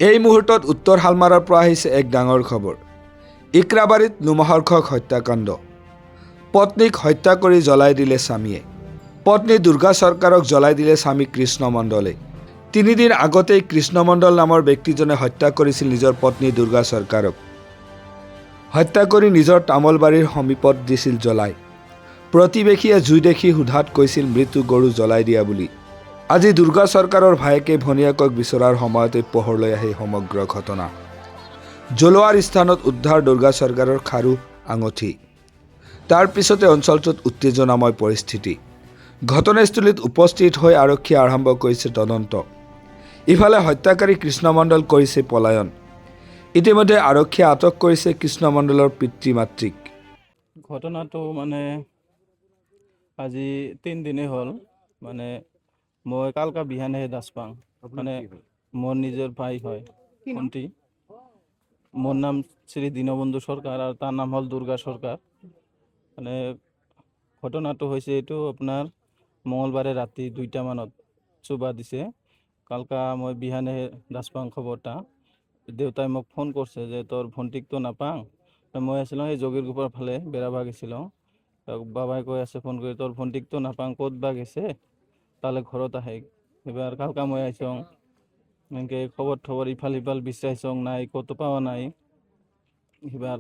এই মুহূৰ্তত উত্তৰ হালমাৰৰ পৰা আহিছে এক ডাঙৰ খবৰ। ইকৰাবাৰীত লোমহৰ্ষক হত্যাকাণ্ড। পত্নীক হত্যা কৰি জ্বলাই দিলে স্বামীয়ে। পত্নী দুৰ্গা চৰকাৰক জ্বলাই দিলে স্বামী কৃষ্ণ মণ্ডলে। 3 দিন আগতেই কৃষ্ণ মণ্ডল নামৰ ব্যক্তিজনে হত্যা কৰিছিল নিজৰ পত্নী দুৰ্গা চৰকাৰক। হত্যা কৰি নিজৰ তামোলবাৰীৰ সমীপত দিছিল জ্বলাই। প্ৰতিবেশীয়ে জুই দেখি সোধাত কৈছিল মৃত্যু গৰু জ্বলাই দিয়া বুলি। আজি দুৰ্গা চৰকাৰৰ ভায়েকে ভনীয়েকক বিচৰাৰ সময়তে পোহৰলৈ আহে সমগ্ৰ ঘটনা। জ্বলোৱাৰ স্থানত উদ্ধাৰ দুৰ্গা চৰকাৰৰ খাৰু আঙঠি। তাৰ পিছতে অঞ্চলটোত উত্তেজনাময় পৰিস্থিতি। ঘটনাস্থলীত উপস্থিত হৈ আৰক্ষীয়ে আৰম্ভ কৰিছে তদন্ত। ইফালে হত্যাকাৰী কৃষ্ণ মণ্ডল কৰিছে পলায়ন। ইতিমধ্যে আৰক্ষীয়ে আটক কৰিছে কৃষ্ণ মণ্ডলৰ পিতৃ মাতৃক। ঘটনাটো আজি 3 দিনে হ'ল। মই কালকা বিহানেহে দাস পাং, মোৰ নিজৰ ভাই হয় ভণ্টি। মোৰ নাম শ্ৰী দীনবন্ধু সৰকাৰ আৰ তাৰ নাম হল দুৰ্গা সৰকাৰ। ঘটনাটো হৈছে এইটো আপোনাৰ মঙ্গলবাৰে ৰাতি 2টা মানত চুবা দিছে। কালকা মই বিহানেহে দাস পাং খবৰটা। দেউতাই মোক ফোন কৰছে যে তোৰ ভণ্টিকটো নাপাং। মই আছিলোঁ এই যোগীৰ গোপৰ ফালে বেৰাবাগ গেছিলোঁ। বাবাই কৈ আছে ফোন কৰি তোৰ ভণ্টিকটো নাপাং, ক'ত বা গেছে, তালে ঘৰত আহে। এবার কালকা মই আইসং এনেকে খবর ইফাল বিচাইছং, নাই কত পাওয়া নাই। এবার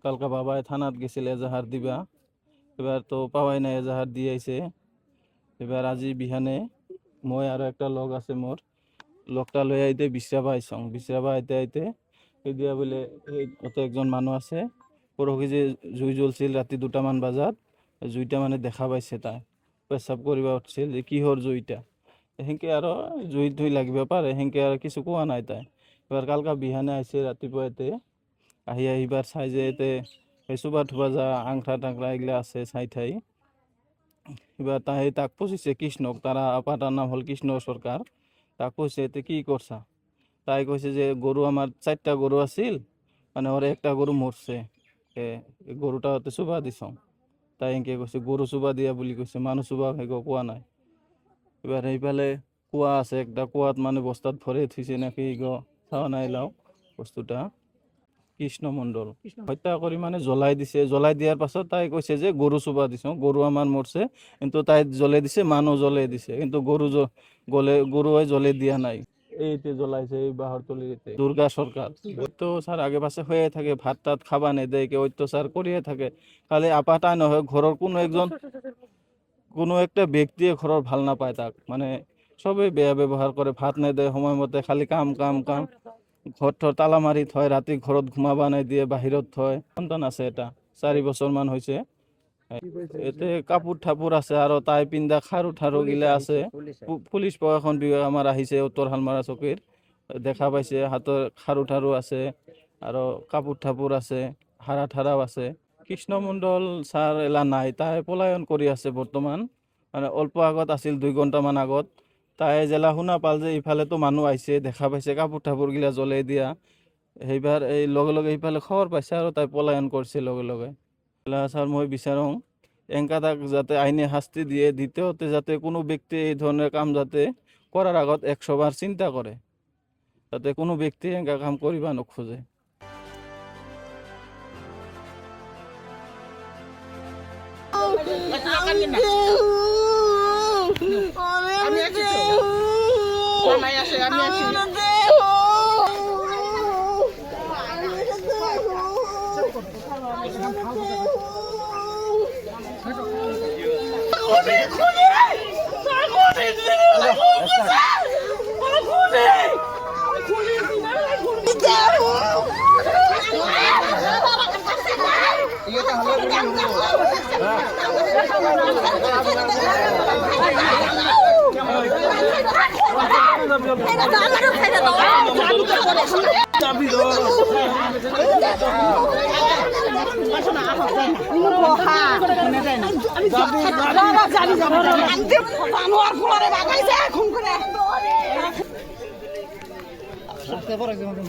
কালকা বাবাই থানাত গেছিল এজাহার দিবা। এবার তো পাওয়াই নাই, এজাহার দিয়ে আইছে। এবার আজি বিহানে মই আর একটা লগ আছে, মোর লগটা লই আইতে বিশ্রাবা আইসং। বিশ্রাবা আইতে দিয়া বলে অত একজন মানুষ আছে, পরহি যে জুই জ্বলছিল রাতি 2টা মান বাজাত, জুইটা দেখা পাইছে। তাই পেশাব করিবা উঠছিল যে কিহর জুইটা, সেনকে আৰু জুই ধুই লাগিব পাৰে, সেনকে আৰু কিছু কোৱা নাই তাই। এবাৰ কালকা বিহানে আইছে ৰাতিপুৱা এতে আহিবাৰ চাই যে এতে চুবা ধুবা যা আংঠা টাংৰা এইগিলা আছে চাই ঠাই। এবার তাক পুছিছে কৃষ্ণক, তারা আপাটার নাম হল কৃষ্ণ সরকার। তাক কৈছে এতে কি করছা। তাই কৈছে যে গরু আমার 4টা গরু আছিল, ওর একটা গরু মরছে, গরুটা হতে চুবা দিছ। তাই এনকে কৈছে গরু চুবা দিয়া বুলি কৈছে, মানুহ চুবা কোৱা নাই। এবাৰ এইফালে কুয়া আছে, একটা কুয়াত বস্তাত ভৰে থুইছে নাকি চাওয়া নাই লাও বস্তুটা। কৃষ্ণ মণ্ডল হত্যা কৰি জ্বলাই দিছে। জ্বলাই দিয়ার পাছত তাই কৈছে যে গরু চুবা দিছ, গরু আমার মরছে, কিন্তু তাই জ্বলে দিছে, মানুহ জ্বলে দিছে, কিন্তু গরু জ্বলে দিয়া নাই। এইতে জ্বলাইছে এই বাহরতলিতে দুর্গা সরকার। অত্যাচার আগে পাশে হয়ে থাকে, ভাত টাত খাবা নেদেয়, কেউ অত্যাচার করিয়ে থাকে। খালি আপাটাই নহয়, ঘরের কোনো একটা ব্যক্তি ঘরের ভাল নাপায় তাক, সবেই বেয়া ব্যবহার করে, ভাত নেদেয় সময়মতে, খালি কাম কাম কাম। ঘর তালা মারি থয়, রাতি ঘরত ঘুমাবা নাই দিয়ে বাহিৰত থয়। সন্তান আছে, এটা 4 বছৰ মান হৈছে। এতে কাপোৰ ঠাপুৰ আছে, আৰু তাই পিন্ধা খাৰু ঠাৰু গিলা আছে। পুলিচ প্ৰশাসন বিভাগ আমাৰ আহিছে, উত্তৰ হালমাৰা চকীৰ দেখা পাইছে। হাতৰ খাৰু ঠাৰু আছে, আৰু কাপোৰ ঠাপুৰ আছে, হাৰা ঠাৰাও আছে। কৃষ্ণ মণ্ডল ছাৰ এলা নাই, তাই পলায়ন কৰি আছে বৰ্তমান। অল্প আগত আছিল, 2 ঘণ্টামান আগত। তাই জেলা শুনা পাল যে ইফালেতো মানুহ আহিছে, দেখা পাইছে কাপোৰ ঠাপুৰ গিলা জ্বলাই দিয়া। সেইবাৰ এই লগে লগে ইফালে খবৰ পাইছে, আৰু তাই পলায়ন কৰিছে লগে লগে। ছাৰ মই বিচাৰোঁ এংকা তাক যাতে আইনে শাস্তি দিয়ে। দ্বিতীয়তে যাতে কোনো ব্যক্তি এই ধরনের কাম যাতে করার আগত 100 বার চিন্তা করে, যাতে কোনো ব্যক্তি এংকা কাম করিবা নোখোজে।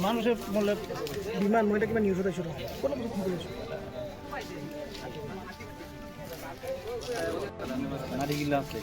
মানুষের বললে বিমান মহিলা কিংবা নিউজ হতে শুরু কোনো নারী গিলা আছে।